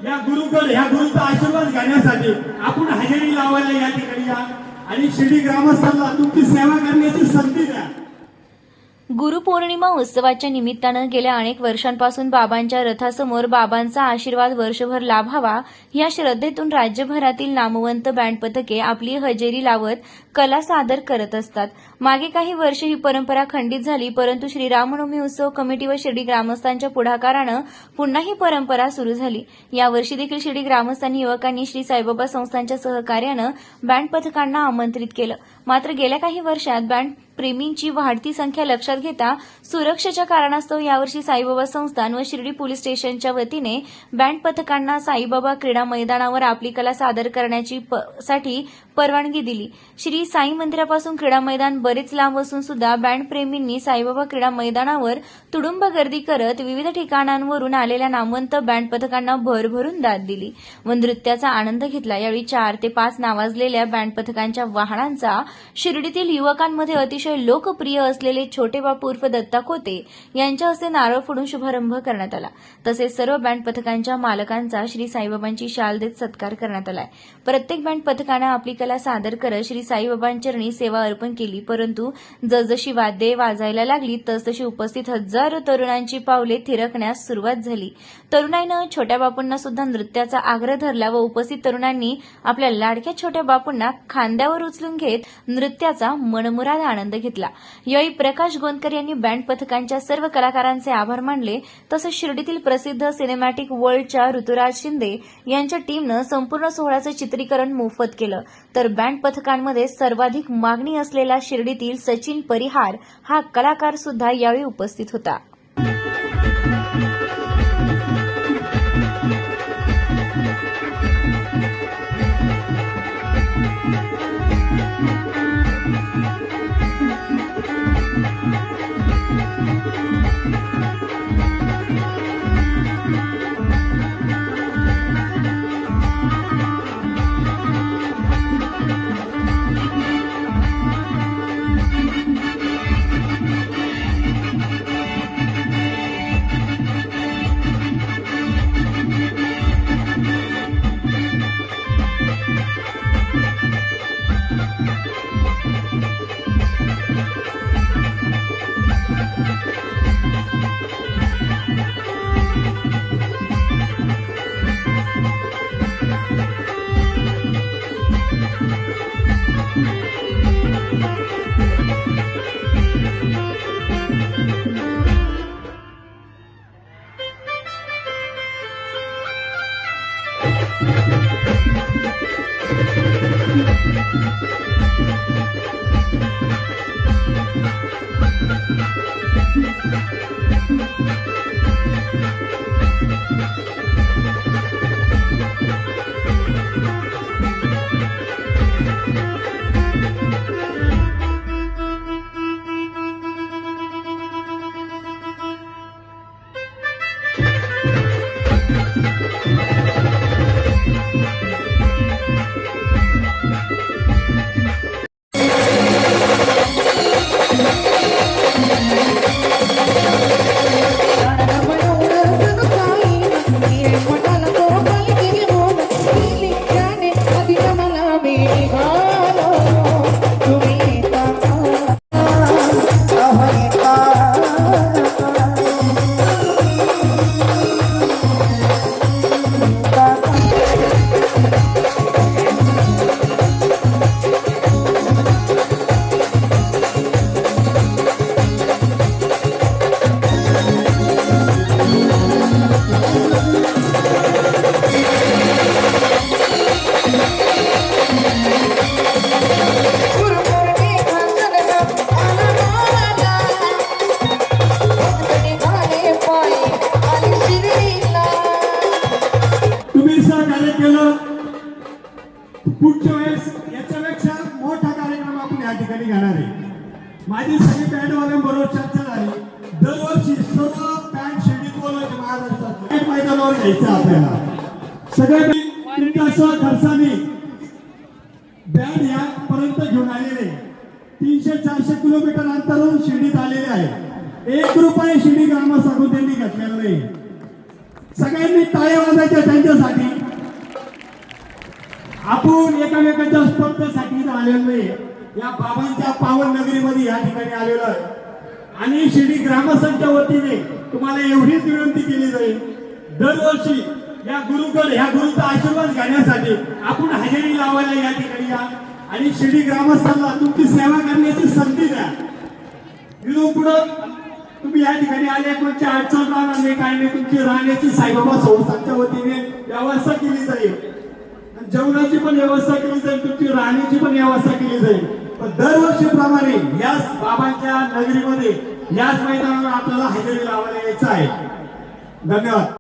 या गुरुचा आशीर्वाद घेण्यासाठी आपण हजेरी लावायला या ठिकाणी या आणि शिर्डी ग्रामस्थांना तुमची सेवा करण्याची संधी द्या। गुरुपौर्णिमा उत्सवाच्या निमित्तानं गेल्या अनेक वर्षांपासून बाबांच्या रथासमोर बाबांचा आशीर्वाद वर्षभर लाभावा या श्रद्धेतून राज्यभरातील नामवंत बँड पथके आपली हजेरी लावत कला सादर करत असतात। मागे काही वर्ष ही परंपरा खंडित झाली, परंतु श्री रामनवमी उत्सव कमिटी व शिर्डी ग्रामस्थांच्या पुढाकारानं पुन्हा ही परंपरा सुरू झाली। यावर्षी देखील शिर्डी ग्रामस्थांनी युवकांनी श्री साईबाबा संस्थांच्या सहकार्यानं बँड पथकांना आमंत्रित केलं। मात्र गेल्या काही वर्षात बँड प्रेमींची वाढती संख्या लक्षात घेता सुरक्षेच्या कारणास्तव यावर्षी साईबाबा संस्थान व शिर्डी पोलीस स्टेशनच्या वतीने बँड पथकांना साईबाबा क्रीडा मैदानावर आपली कला सादर करण्याची साठी परवानगी दिली। श्री साई मंदिरापासून क्रीडा मैदान बरेच लांब असून सुद्धा बँड प्रेमींनी साईबाबा क्रीडा मैदानावर तुडुंब गर्दी करत विविध ठिकाणांवरून आलेल्या नामवंत बँड पथकांना भरभरून दाद दिली व नृत्याचा आनंद घेतला। यावेळी 4 ते 5 नावाजलेल्या बँड पथकांच्या वाहनांचा शिर्डीतील युवकांमध्ये अतिशय लोकप्रिय असलेले छोटे बापू उर्फ दत्ता खोते यांच्या हस्ते नारळ फोडून शुभारंभ करण्यात आला। तसेच सर्व बँड पथकांच्या मालकांचा श्री साईबाबांची शाल देत सत्कार करण्यात आला। प्रत्येक बँड पथकानं आपली कला सादर करत श्री साईबाबांचरणी सेवा अर्पण केली, परंतु जसजशी वाद्ये वाजायला लागली तसतशी उपस्थित हजारो तरुणांची पावले थिरकण्यास सुरुवात झाली। तरुणाईनं छोट्या बापूंना सुद्धा नृत्याचा आग्रह धरला व उपस्थित तरुणांनी आपल्या लाडक्या छोट्या बापूंना खांद्यावर उचलून घेत नृत्याचा मनमुराद आनंद घेतला। यावेळी प्रकाश गोंदकर यांनी बँड पथकांच्या सर्व कलाकारांचे आभार मानले। तसेच शिर्डीतील प्रसिद्ध सिनेमॅटिक वर्ल्डच्या ऋतुराज शिंदे यांच्या टीमनं संपूर्ण सोहळ्याचं चित्रीकरण मोफत केलं। तर बँड पथकांमध्ये सर्वाधिक मागणी असलेला शिर्डीतील सचिन परिहार हा कलाकार सुद्धा यावेळी उपस्थित होता। पुढच्या वेळेस याच्यापेक्षा मोठा कार्यक्रम आपण या ठिकाणी घेणार आहे। माझी सगळी बँडवाल्यांबरोबर चर्चा झाली, दरवर्षी सर्व बँड शिर्डीत बोलवायचे महाराष्ट्रात मैदानावर घ्यायचं आपल्याला। सगळे तुमच्या खर्चाने बँड यापर्यंत घेऊन आलेले 300-400 किलोमीटर अंतरावरून शिर्डीत आलेले आहे। 1 रुपया शिर्डी ग्रामस्थांकडून त्यांनी घेतलेला नाही। सगळ्यांनी टाळ्या वाजायच्या त्यांच्यासाठी. आपण एकामेकांच्या स्पर्धेसाठी इथं आलेलो नाही, या बाबांच्या पावन नगरीमध्ये या ठिकाणी आलेलो आहे. आणि शिर्डी ग्रामस्थांच्या वतीने तुम्हाला एवढीच विनंती केली जाईल, दरवर्षी या गुरुकडे ह्या गुरुचा आशीर्वाद घेण्यासाठी आपण हजेरी लावायला या ठिकाणी या आणि शिर्डी ग्रामस्थांना तुमची सेवा करण्याची संधी द्या. इथून पुढं तुम्ही या ठिकाणी आले, कोणची अडचण राहणार नाही, काही नाही. तुमची राहण्याची साईबाबा संस्थांच्या वतीने व्यवस्था केली जाईल, जेवणाची पण व्यवस्था केली जाईल, तुमची राहण्याची पण व्यवस्था केली जाईल. पण दरवर्षीप्रमाणे याच बाबांच्या नगरीमध्ये याच मैदानावर आपल्याला हजेरी लावायला यायचं आहे. धन्यवाद.